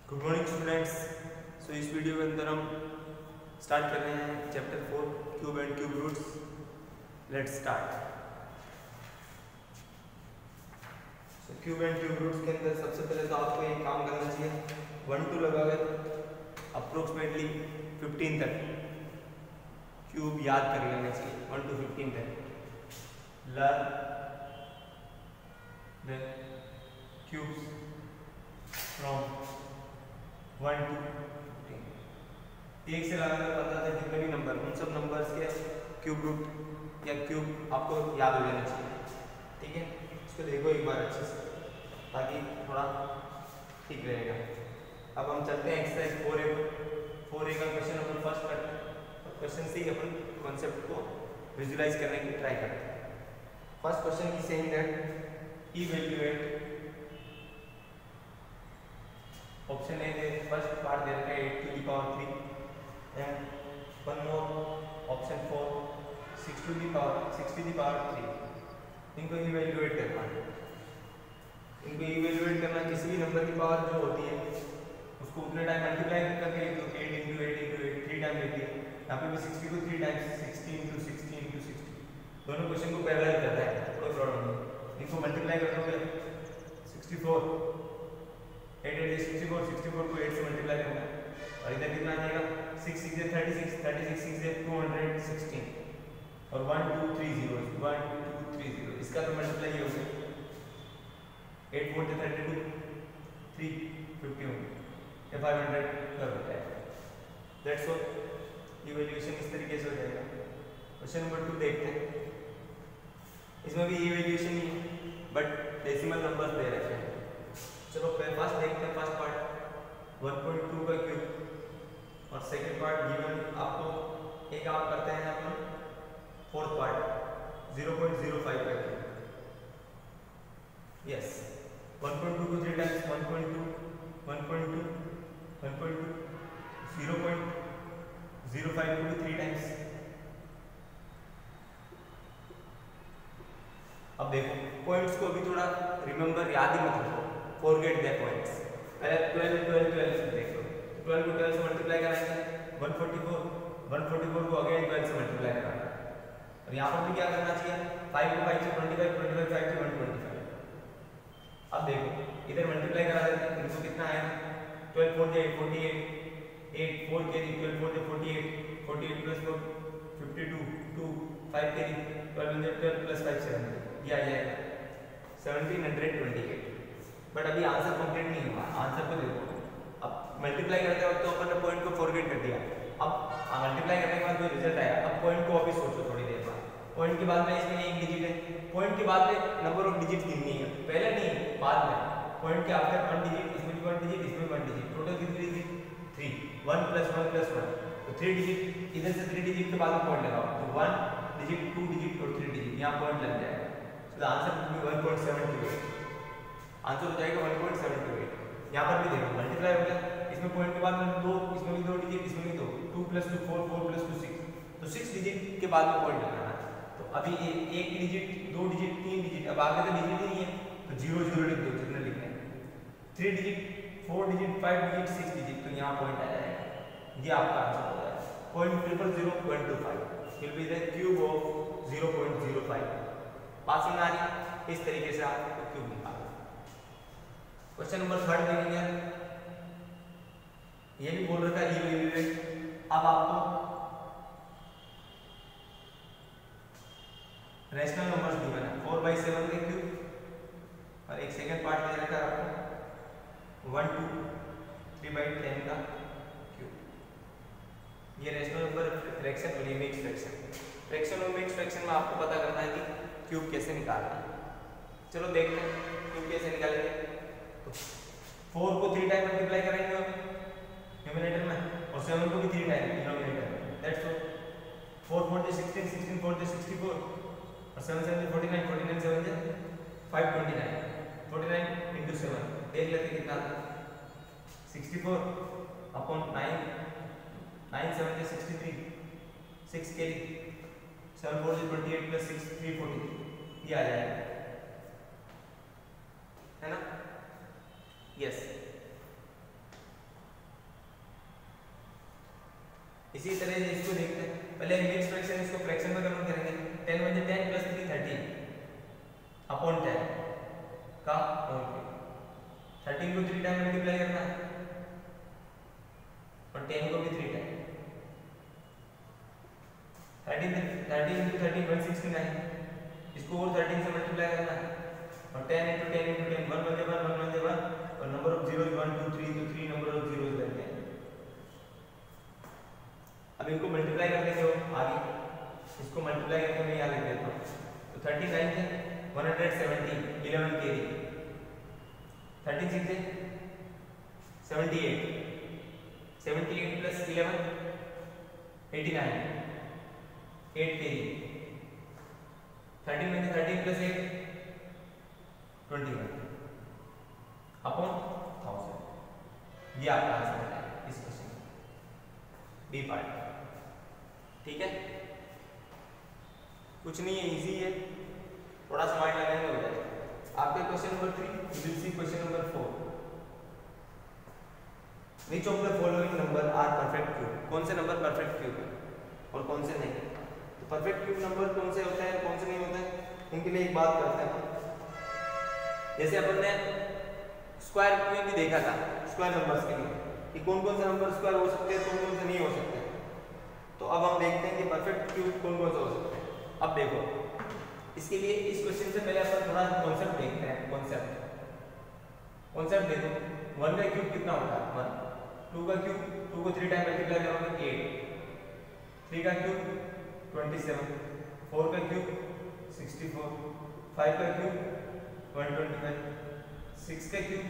Good morning students. सो इस video के अंदर हम स्टार्ट कर रहे हैं chapter 4 cube and cube roots. Let's start. So cube and cube roots के अंदर सबसे पहले तो आपको एक काम करना चाहिए, 1 to लगा कर अप्रोक्सीमेटली 15 तक क्यूब याद कर लेना चाहिए। 1 to 15 तक learn the cubes from 1 to 15। एक से लगाकर पता था जितने भी नंबर, उन सब नंबर्स के क्यूब रूट या क्यूब आपको याद हो जाना चाहिए। ठीक है, इसको देखो एक बार अच्छे से ताकि थोड़ा ठीक रहेगा। अब हम चलते हैं एक्सरसाइज 4A का क्वेश्चन अपन फर्स्ट करते हैं और क्वेश्चन से ही अपन कॉन्सेप्ट को विजुलाइज करने की ट्राई करते हैं। फर्स्ट क्वेश्चन की saying that evaluate, option A दे फर्स्ट पार्ट दे रखा है 8 to the power 3 and one more option 4 6 to the power 3। इनको इवैल्यूएट करना है। इनको इवैल्यूएट करना, किसी भी नंबर की पावर जो होती है उसको उतने टाइम मल्टीप्लाई करके तो 8 into 8 into 8 3 टाइम लेती है। यहाँ पे भी 60 को 3 टाइम्स 60 into 60 into 60 दोनों क्वेश्चन को पैरेलल करता है, कोई प्रॉब्लम नहीं। इनको मल्टीप्लाई कर दोगे 64 8 8 64 को 8 से मल्टीप्लाई करना है और इधर कितना आ जाएगा 6 6 से 36 36 6 से 216 और 1 2 3 0 1 2 3 0 इसका तो मल्टीप्लाई हो गया 8 4 से 32 3 51 या 500 कर होता है। That's all. इवैल्यूएशन इस तरीके से हो जाएगा। क्वेश्चन नंबर 2 देखते हैं। इसमें भी इवैल्यूएशन ही है बट डेसिमल नंबर्स दे रखे हैं। चलो फर्स्ट देखते हैं। फर्स्ट पार्ट 1.2 का क्यूब और सेकंड पार्ट गिवन आपको एक आप करते हैं अपन फोर्थ पार्ट 0.05 का क्यूब। यस 1.2 को 3 टाइम्स 1.2 1.2 1.2 0.05 को 3 टाइम्स। अब देखो पॉइंट्स को भी थोड़ा रिमेंबर, याद ही मत रखो, फॉरगेट द पॉइंट्स। पहले 12 12 12 से देखो, 12 को 12 से मल्टीप्लाई कराएंगे 144 को अगेन 12 से मल्टीप्लाई कराना है और यहाँ पर भी क्या करना चाहिए 5 को 5 से 25 25 5 से 125। अब देखो इधर मल्टीप्लाई करा देते हैं, इनको कितना है 12 4 से 48 8 4 के 12 4 से 48 48 प्लस 4 52 2 5 के 12 प्लस 5 7 ये आ जाएगा 1728। बट अभी आंसर कंप्लीट नहीं हुआ। आंसर को देखो, अब मल्टीप्लाई करते वक्त तो अपन ने पॉइंट को फॉरगेट कर दिया। अब मल्टीप्लाई करने के बाद जो रिजल्ट आया, अब पॉइंट को वापस सोचो थोड़ी देर बाद। पॉइंट के बाद में इसमें एक डिजिट है, पॉइंट के बाद में नंबर ऑफ डिजिट गिननी है, पहले नहीं बाद में। पॉइंट के आफ्टर 1 डिजिट, इसमें भी 1 डिजिट, इसमें 1 डिजिट, टोटल कितनी डिजिट 3 1 + 1 + 1 तो 3 डिजिट। इधर से 3 डिजिट के बाद में पॉइंट लगाओ तो 1 डिजिट 2 डिजिट और 3 डिजिट, यहाँ पॉइंट लग जाएगा। So the answer will be 1.728। Answer हो जाएगा 1.728। यहाँ पर भी देखो मल्टीप्लाई हो गया, इसमें पॉइंट के बाद में 2, इसमें भी 2 डिजिट, इसमें भी 2 2 + 2 4 4 + 2 6 तो 6 डिजिट के बाद में पॉइंट लगाना है। तो अभी एक डिजिट 2 डिजिट 3 डिजिट, अब आगे तो डिजिट ही नहीं है तो 0 0 लिख दो जितने लिखना है। 3 डिजिट 4 डिजिट 5 डिजिट 6 डिजिट तो यहाँ पॉइंट आ जाएगा। ये आपका आंसर हो जाएगा 0.000.25 will be the cube of 0.05। Passing आ रही, इस तरीके से आप क्यूब निकालो। क्वेश्चन नंबर 3 देखेंगे। ये भी बोल रखा है इवैल्यूएट। अब आपको रैशनल नंबर्स गिवन है 4/7 का क्यूब और एक सेकंड पार्ट दे रखा है आपको 1 2 3/10 का क्यूब। ये रैशनल नंबर फ्रैक्शन और ये मिक्स फ्रैक्शन। फ्रैक्शन और मिक्स फ्रैक्शन में आपको पता करना है कि क्यूब कैसे निकालना है। चलो देखते हैं क्यूब कैसे निकालेंगे। तो 4 को 3 टाइम मल्टीप्लाई करेंगे न्यूमरेटर में और 7 को भी 3 टाइम डिनोमिनेटर में। That's all. 4 4 से 16 16 4 से 64 और 7 7 से 49 49 7 से 529 49 into 7 देख लेते कितना आता है 64 अपॉन 9 9 7 से 63 6 के लिए 7 4 से 28 + 6 340 ये आ जाएगा, है ना। यस इसी तरह से इसको देखते हैं, पहले मिक्स फ्रैक्शन, इसको फ्रैक्शन में कन्वर्ट करेंगे। 10 × 10 + 3 13 अपॉन 10 का होल क्यूब। 13 को 3 टाइम मल्टीप्लाई करना है और 10 को भी 3 टाइम। 13 × 13 169, इसको और 13 से मल्टीप्लाई करना है और 10 × 10 × 10 1 1 1 1 1 और नंबर ऑफ जीरोस 1 2 3 तो 3 नंबर ऑफ जीरोस रहते हैं। अब इनको मल्टीप्लाई कर देंगे आगे, इसको मल्टीप्लाई करके मैं यहाँ लिख देता हूँ। तो 39 × 170 11 कैरी, 13 × 6 78 78 + 11 89 8 कैरी, 13 × 13 + 8 21 अपॉन 1000। ये आपका आंसर है इस क्वेश्चन का, बी पार्ट। ठीक है, कुछ नहीं है, इजी है, थोड़ा सा माइंड लगाएंगे हो जाएगा। आपके question number 3, you will see question number 4। Which of the following number are perfect cube? कौन से नंबर परफेक्ट क्यूब है और कौन से नहीं? तो परफेक्ट क्यूब नंबर कौन से होते हैं, कौन से नहीं होते हैं, उनके लिए एक बात करते हैं। जैसे अपन ने स्क्वायर में भी देखा था, स्क्वायर नंबर्स के लिए कि कौन कौन से नंबर स्क्वायर हो सकते हैं, कौन कौन से नहीं हो सकते। तो अब हम देखते हैं कि परफेक्ट क्यूब कौन कौन से हो सकते हैं। अब देखो, इसके लिए इस क्वेश्चन से पहले अपन थोड़ा कॉन्सेप्ट देखते हैं। कॉन्सेप्ट देखो, 1 का क्यूब कितना होता है 1, 2 का क्यूब 2 को 3 टाइम मल्टीप्लाई करोगे 8, 3 का क्यूब 27, 4 का क्यूब 64, 5 का क्यूब 125, 6 का क्यूब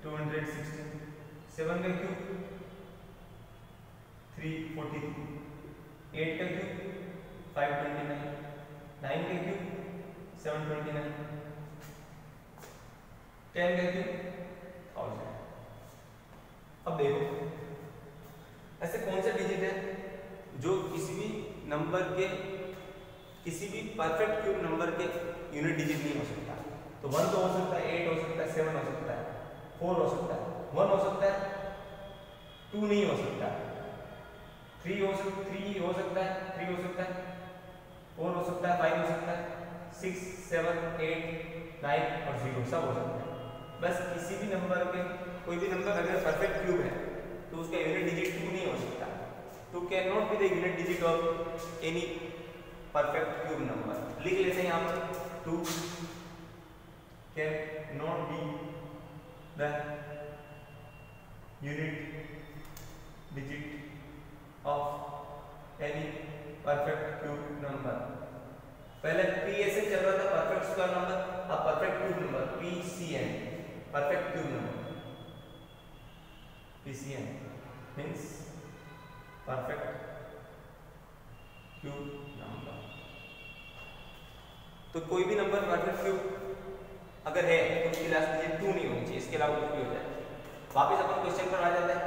216, 7 का क्यूब 343, 8 का क्यूब 529, 9 का क्यूब 729, 10 का क्यूब 1000। अब देखो, ऐसे कौन सा डिजिट है जो किसी भी नंबर के, किसी भी परफेक्ट क्यूब नंबर के यूनिट डिजिट नहीं हो सकता? तो 1 तो हो सकता है, 8 हो सकता है, 7 हो सकता है, 4 हो सकता है, 1 हो सकता है, 2 नहीं हो सकता, 3 हो सकता है, 3 हो सकता है, 4 हो सकता है, 5 हो सकता है, 6 7 8 9 और 0 सब हो सकता है। बस किसी भी नंबर के, कोई भी नंबर अगर परफेक्ट क्यूब है तो उसका यूनिट डिजिट 2 नहीं हो सकता। 2 can not be the unit digit of any perfect cube number. लिख लेते हैं यहाँ पर, 2 can not be the unit digit of any perfect cube number. पहले PSN चल रहा था, परफेक्ट स्क्वायर नंबर, अब perfect cube number PCN, perfect cube number. PCN means perfect cube number. तो कोई भी नंबर परफेक्ट क्यूब अगर है तो उसकी लास्ट डिजिट 2 नहीं होनी चाहिए, इसके अलावा कुछ भी हो जाए। वापस अपन क्वेश्चन पर आ जाते हैं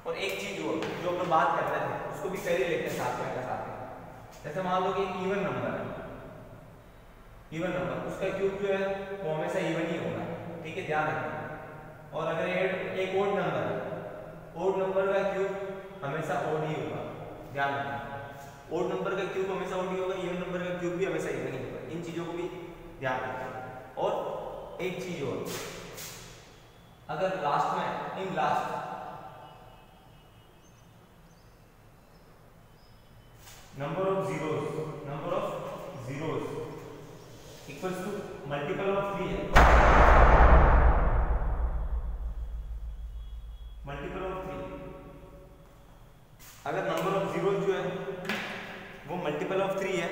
और एक चीज जो अपन बात कर रहे थे उसको भी कर ही लेते हैं साथ में। जैसे मान लो कि एक इवन नंबर है, इवन नंबर उसका क्यूब जो है वो हमेशा इवन ही होगा, ठीक है, ध्यान रखना। और अगर एक ओड नंबर है, ओड नंबर का क्यूब हमेशा ओड ही होगा, ध्यान रखना। ओड नंबर का क्यूब हमेशा ओड ही होगा, इवन नंबर का क्यूब भी हमेशा इवन ही होगा। इन चीजों को भी ध्यान रखना। और एक चीज और, अगर लास्ट में in last number of zeros equals to multiple of 3 है, multiple of 3। अगर number of zeros जो है वो multiple of 3 है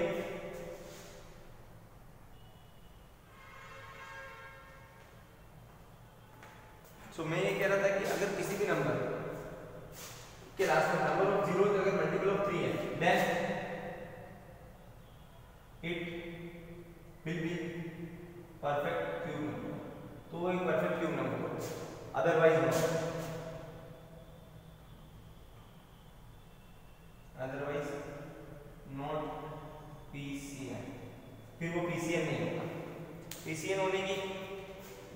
तो मैं ये कह रहा था कि अगर किसी भी नंबर के लास्ट में नंबर ऑफ जीरोस अगर मल्टीपल ऑफ 3 है then it will be perfect cube number. तो वो एक परफेक्ट क्यूब नंबर होगा, अदरवाइज नॉट PCN। फिर वो PCN नहीं होगा। PCN होने की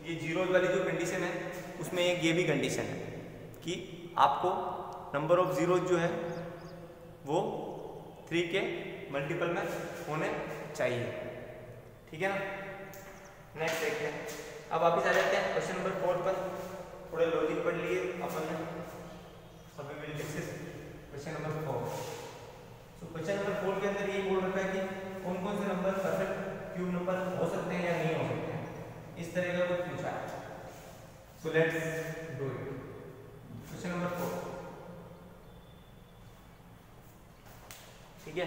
ये जीरो वाली जो कंडीशन है उसमें एक ये भी कंडीशन है कि आपको नंबर ऑफ जीरो जो है वो 3 के मल्टीपल में होने चाहिए, ठीक है ना। नेक्स्ट देखते हैं, अब वापिस आ जाते हैं क्वेश्चन नंबर 4 पर। थोड़े लॉजिक पढ़ लिए अपन ने, अभी विल डिस्कस क्वेश्चन नंबर 4। तो क्वेश्चन नंबर 4 के अंदर ये बोल रखा है कि कौन कौन से नंबर परफेक्ट क्यूब नंबर हो सकते हैं या नहीं हो सकते हैं, इस तरह का कुछ पूछा है। So let's do it. Question number 4, ठीक है।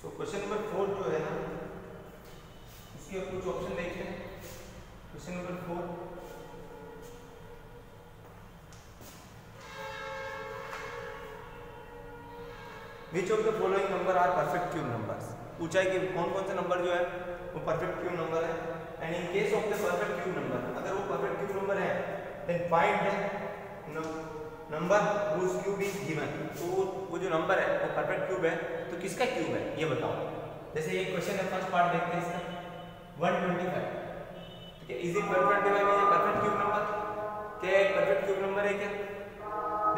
सो क्वेश्चन नंबर 4 जो है ना, उसके कुछ ऑप्शन देखते हैं। Question number 4, which of the following number are perfect cube numbers. पूछा है कि कौन कौन से नंबर जो है वो परफेक्ट क्यूब नंबर है। And in case of the perfect cube number, अगर वो परफेक्ट क्यूब नंबर है then find the number whose cube is given. तो वो जो नंबर है वो परफेक्ट क्यूब है, तो किसका क्यूब है ये बताओ। जैसे ये क्वेश्चन है, फर्स्ट पार्ट देखते हैं इसका, 125, ठीक है। Is it 125 is a perfect cube number? क्या एक परफेक्ट क्यूब नंबर है क्या?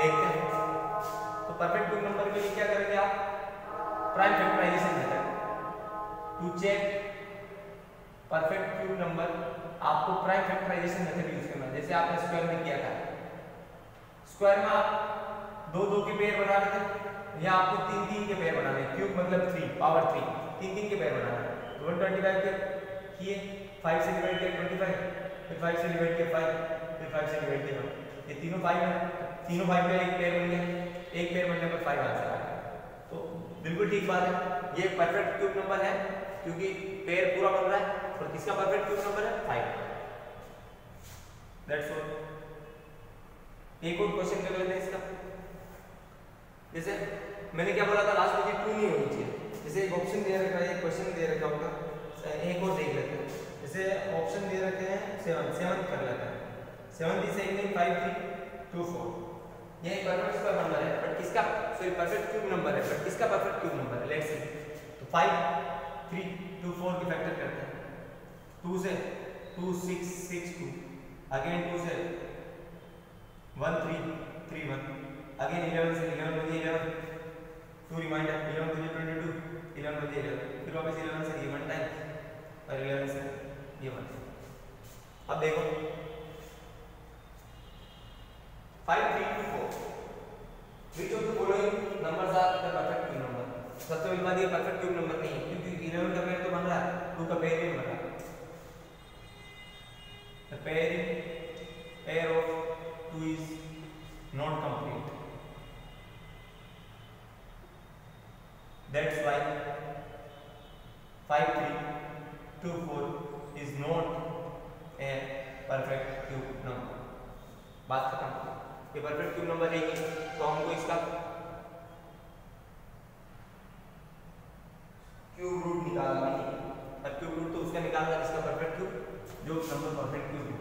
देखते हैं। तो परफेक्ट क्यूब नंबर के लिए क्या करेंगे आप? Prime factorisation method. To check perfect cube number आपको प्राइम फैक्टराइजेशन मेथड यूज करना है। जैसे आपने स्क्वायर में किया था, स्क्वायर में आप 2 के पेयर बना रहे थे, या आपको 3 के पेयर बनाने। क्यूब मतलब 3 पावर 3, 3 के पेयर बनाना है। तो 125 के किए, 5 से डिवाइड किया 25, फिर 5 से डिवाइड किया 5, फिर 5 से डिवाइड किया 1। ये तीनों 5 है, तीनों 5 का एक पेयर बन गया, एक पेयर बनने पर 5 आंसर आ गया। तो बिल्कुल ठीक बात है, ये परफेक्ट क्यूब नंबर है क्योंकि पेयर पूरा बन रहा है। और किसका परफेक्ट क्यूब नंबर है? 5। That's all. एक और क्वेश्चन कर लेते हैं इसका। जैसे मैंने क्या बोला था लास्ट में कि 2 नहीं होनी चाहिए। जैसे एक ऑप्शन दे रखा है, एक क्वेश्चन दे रखा होगा, एक और देख लेते हैं। जैसे ऑप्शन दे रखे हैं 7 कर लेते हैं। 7 इज इक्वल 5 3 2 4। ये एक परफेक्ट स्क्वायर नंबर है, बट किसका, सॉरी परफेक्ट क्यूब नंबर है, बट किसका परफेक्ट क्यूब नंबर है? Let's see. तो 5 3 2 4 के फैक्टर करते हैं। 2 से 2 6 6 2, अगेन 2 से 1 3 3 1, अगेन 11 से 11 बजे 11, 2 रिमाइंडर 11 बजे 22, 11 बजे 11, फिर वापस 11 से ये 1 टाइम और 11 से ये 1। अब देखो 5 3 2 4, which of the following numbers are the perfect cube number? सबसे पहली बात ये परफेक्ट क्यूब नंबर नहीं है, क्योंकि 11 का पेयर तो बन रहा है, 2 का पेयर नहीं बन रहा। The pair of 2 is not complete. That's why 5 3 2 4 is not a perfect cube number. बात खत्म। ये परफेक्ट क्यूब नंबर नहीं है, तो हमको इसका क्यूब रूट निकालना है। और क्यूब रूट तो उसका निकालना है जिसका परफेक्ट क्यूब, जो नंबर परफेक्ट क्यूब है।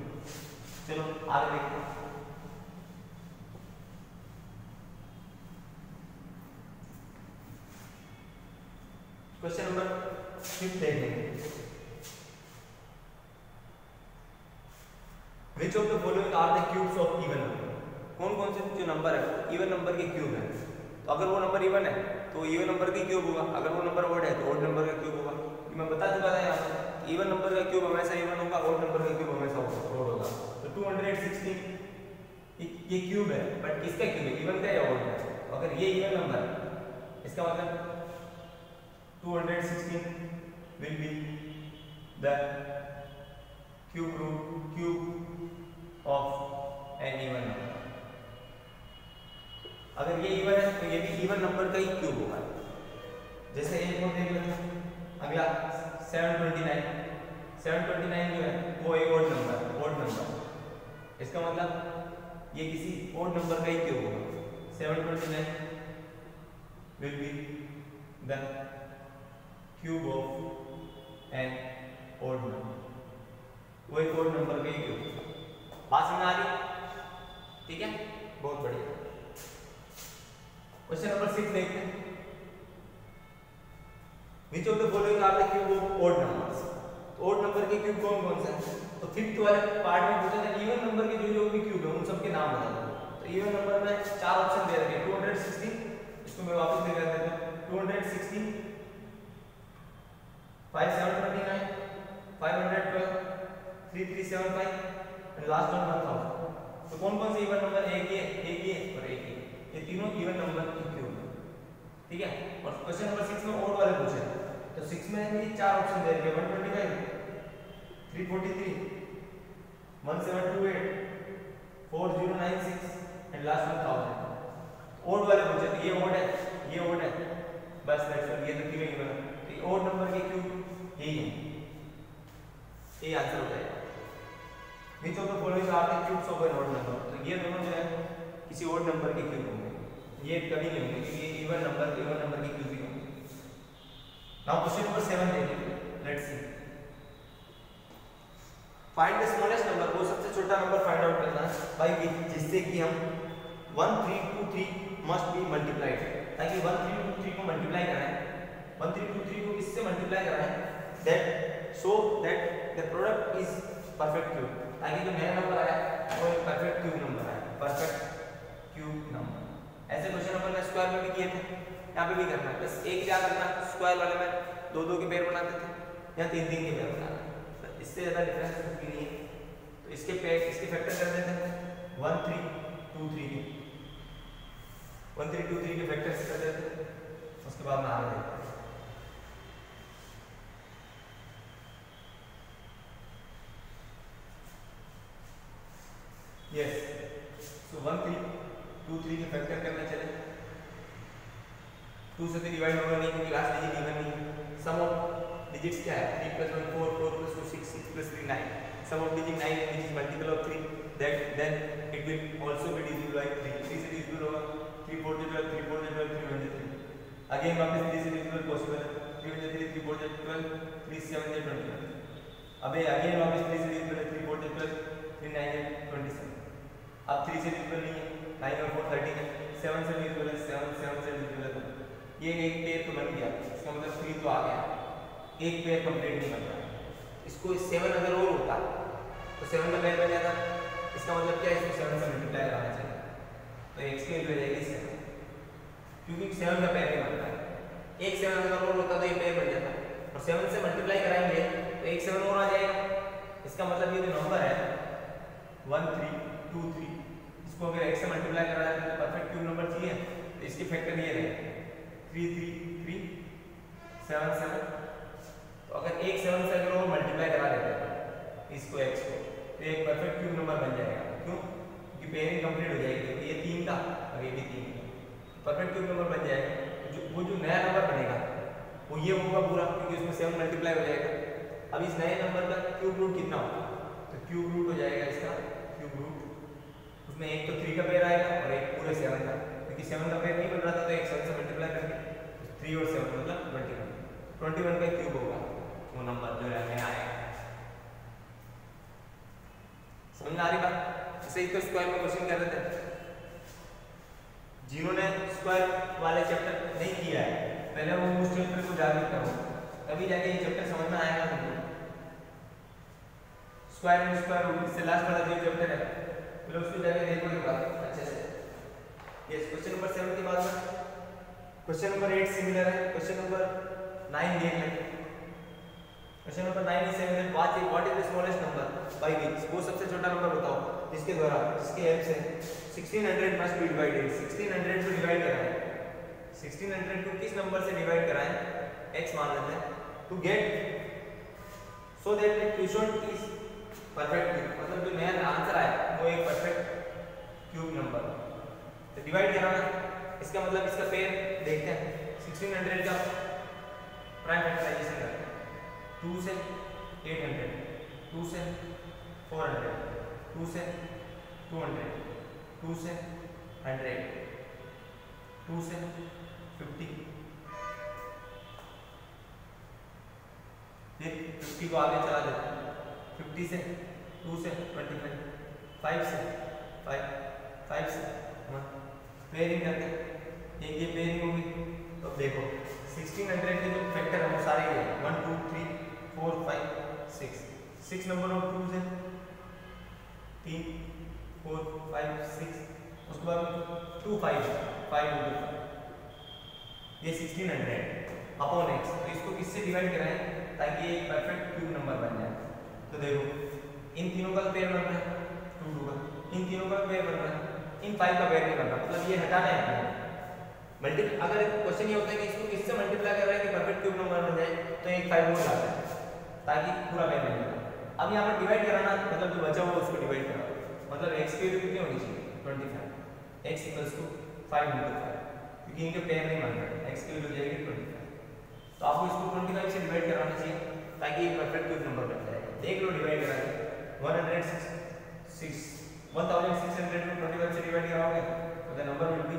चलो आगे देखते हैं। क्वेश्चन नंबर 6 देखेंगे। Which of the following are the cubes of even number? कौन कौन से जो नंबर है इवन नंबर के क्यूब है? तो अगर वो नंबर इवन है तो इवन नंबर का क्यूब होगा, अगर वो नंबर ऑड है तो ऑड नंबर का क्यूब होगा। मैं बता चुका था यहाँ पे, इवन नंबर का क्यूब हमेशा इवन होगा, ऑड नंबर का क्यूब हमेशा ऑड होगा। तो 216 ये क्यूब है, बट किसका क्यूब है? इवन का या ऑड का? अगर ये इवन नंबर है इसका मतलब 216 will be the cube of an even number. अगर ये इवन है तो ये भी इवन नंबर का ही क्यूब होगा। जैसे एक और देख लेते हैं, अगला 729 जो है वो एक ऑड नंबर। इसका मतलब ये किसी ऑड नंबर का ही क्यूब होगा। 729 will be the cube of an odd number, वो एक odd नंबर का ही क्यूब। बात समझ आ रही? ठीक है, बहुत बढ़िया। क्वेश्चन नंबर 6 देखते हैं। Which of the following are the cube of odd numbers? तो odd नंबर के क्यूब कौन कौन से हैं? तो फिफ्थ वाले पार्ट में पूछा था इवन नंबर के जो जो भी क्यूब है उन सब के नाम बता दो। तो इवन नंबर में चार ऑप्शन दे रखे हैं 260, इसको मैं वापस लिख देता हूं 260, 5729, 512, 3375 एंड लास्ट वन 1000। तो कौन कौन से इवन नंबर, एक ये और एक ये तीनों इवन नंबर के क्यूब है, ठीक है। और क्वेश्चन नंबर 6 में और वाले पूछे, तो 6 में भी चार ऑप्शन दे रखे हैं 125, 343, 1728, 4096 एंड लास्ट 1000। ओड वाले पूछे, तो ये ओड है, ये ओड है, बस दैट्स ऑल। ये तो तीनों इवन है, तो ओड नंबर के क्यूब यही है, ये आंसर हो जाएगा। Which of the following are the cubes of an odd number. तो ये दोनों जो है किसी ओड नंबर के क्यूब होंगे, ये कभी नहीं होंगे क्योंकि ये इवन नंबर के क्यूब ही होंगे। नाउ क्वेश्चन नंबर 7 देखिए, let's see. Find the smallest number, वो सबसे छोटा नंबर फाइंड आउट करना है बाय विच, जिससे कि हम 1323 मस्ट बी मल्टीप्लाइड, ताकि 1323 को मल्टीप्लाई कराएं, 1323 को किससे मल्टीप्लाई कराएं, that so that the product is perfect cube, ताकि जो नया नंबर आया वो एक परफेक्ट क्यूब नंबर आया, परफेक्ट क्यूब नंबर। ऐसे क्वेश्चन अपन ने स्क्वायर में भी किए थे, यहाँ पे भी करना है, बस एक क्या करना, स्क्वायर वाले में दो दो के पेयर बनाते थे या तीन तीन के पेयर बनाते थे, इससे ज़्यादा डिफरेंस कुछ भी नहीं है। तो इसके पेयर, इसके फैक्टर कर देते हैं 1323 के, 1323 के फैक्टर से कर देते हैं, उसके बाद में आगे देखते हैं। यस, सो 1323 के फैक्टर करना चले, 2 से तो डिवाइड होगा नहीं क्योंकि लास्ट डिजिट इवन नहीं है। सम ऑफ डिजिट्स क्या है, 3 + 1 4, 4 + 2 6, 6 + 3 9। सम ऑफ डिजिट 9 है which is multiple of 3, that then it will also be divisible by 3। 3 से डिविजिबल होगा, 3 4 12, 3 4 12, 3 1 3। अगेन वापस 3 से डिविजिबल पॉसिबल है, 3 1 3, 3 4 12, 3 7 21। अबे अगेन वापस 3 से डिविजिबल है, 3 4 12, 3 9 27। अब 3 से डिविजिबल नहीं है, 9 और 4 13 है, 7 से डिविजिबल है, 7 से डिविजिबल है, ये एक पेयर तो बन गया, इसका मतलब 3 तो आ गया, एक पेयर कंप्लीट नहीं बन रहा। इसको 7 अगर और होता तो 7 का पेयर बन जाता, इसका मतलब क्या है, इसको 7 से मल्टीप्लाई कराना चाहिए, तो x की वैल्यू हो जाएगी 7, क्योंकि 7 का पेयर नहीं बनता है। एक 7 अगर और होता तो ये पेयर बन जाता, और 7 से मल्टीप्लाई कराएंगे तो एक 7 और आ जाएगा, इसका मतलब ये जो नंबर है 1323, इसको अगर x से मल्टीप्लाई करा जाए तो परफेक्ट क्यूब नंबर चाहिए, तो इसके फैक्टर ये रहे 3 3 3 7 7। तो अगर एक 7 से अगर वो मल्टीप्लाई करा देते हैं इसको x को, तो एक परफेक्ट क्यूब नंबर बन जाएगा। क्यों? क्योंकि पेयरिंग कंप्लीट हो जाएगी, देखो ये 3 का और ये भी 3 का, परफेक्ट क्यूब नंबर बन जाएगा। वो जो नया नंबर बनेगा वो ये होगा पूरा, क्योंकि उसमें 7 मल्टीप्लाई हो जाएगा। अब इस नए नंबर का क्यूब रूट कितना होगा, तो क्यूब रूट हो जाएगा इसका क्यूब रूट, उसमें एक तो 3 का पेयर आएगा और एक पूरे 7 का, क्योंकि 7 का पेयर नहीं बन रहा था तो एक 7 से मल्टीप्लाई करके 3 और 7 मतलब 21 का क्यूब होगा वो नंबर जो रहने आएगा। समझ आ रही बात? ऐसे ही तो स्क्वायर में क्वेश्चन कर रहे थे, जिन्होंने स्क्वायर वाले चैप्टर नहीं किया है पहले वो उस चैप्टर को जाकर करो, तभी जाके ये चैप्टर समझ में आएगा तुमको। स्क्वायर एंड स्क्वायर रूट इससे लास्ट वाला जो चैप्टर है पहले उसको जाके देखो एक बार अच्छे से। यस, क्वेश्चन नंबर 7 के बाद में क्वेश्चन नंबर 8 सिमिलर है, क्वेश्चन नंबर 9 देख लेते हैं। Question number 9 is similar, what is the smallest number by which, वो सबसे छोटा नंबर बताओ जिसके द्वारा, जिसके हेल्प से 1600 मस्ट बी डिवाइडेड, 1600 को डिवाइड कराएं, 1600 को किस नंबर से डिवाइड कराएं, x मान लेते हैं, to get so that the quotient is perfect cube, मतलब जो नया आंसर आया वो एक परफेक्ट क्यूब नंबर, तो डिवाइड कराना, इसका मतलब इसका पेयर देखते हैं। 1600 का प्राइम फैक्टराइजेशन करते हैं, 2 से 800, 2 से 400, 2 से 200, 2 से 100, 2 से 50, फिर 50 को आगे चला देते हैं, 50 से 2 से 25, 5 से 5 से 1, पेयरिंग करते हैं, एक ये पेयरिंग होगी। तो देखो 1600 के जो फैक्टर है वो सारे ये 1 2 3 4 5 6, 6 नंबर ऑफ टूज है, 3 4 5 6, उसके बाद 2 5 5 इंटू 5, ये 1600 अपॉन x। तो इसको किससे डिवाइड कराएं ताकि ये एक परफेक्ट क्यूब नंबर बन जाए। तो देखो इन तीनों का पेयर बन रहा है 2 2 का, इन तीनों का पेयर बन रहा है, इन 5 का पेयर नहीं बन रहा, मतलब ये हटाना है अपने मल्टीप्लाई। अगर क्वेश्चन ये होता है कि इसको किससे मल्टीप्लाई कर रहा है कि परफेक्ट क्यूब नंबर बन जाए, तो एक 5 और लाता है ताकि पूरा पेयर बन जाए। अब यहाँ पर डिवाइड कराना, मतलब जो बचा हुआ उसको डिवाइड करा, मतलब x की वैल्यू कितनी होनी चाहिए 25, x इक्वल्स टू 5 इंटू 5, क्योंकि इनके पेयर नहीं बन रहे, x की वैल्यू हो जाएगी 25। तो आपको इसको 25 से डिवाइड कराना चाहिए ताकि एक परफेक्ट क्यूब नंबर बन जाए। देख लो डिवाइड करा के 1600 को 25 से डिवाइड कराओगे तो द नंबर विल बी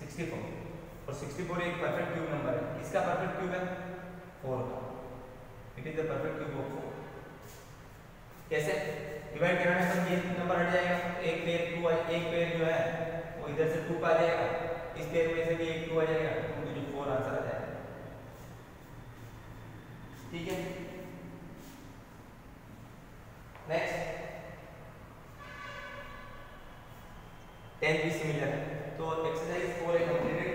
64, और 64 एक परफेक्ट क्यूब नंबर है। इसका परफेक्ट क्यूब है 4 का, it is the perfect cube of 4। कैसे डिवाइड कराने पर ये नंबर हट जाएगा, एक पेयर 2 एक पेयर जो है वो इधर से 2 का आ जाएगा, इस पेयर में से भी एक 2 आ जाएगा, तो जो 4 आंसर आ जाएगा। ठीक है, नेक्स्ट 10 भी सिमिलर है। तो एक्सरसाइज 4 है कंप्लीटेड।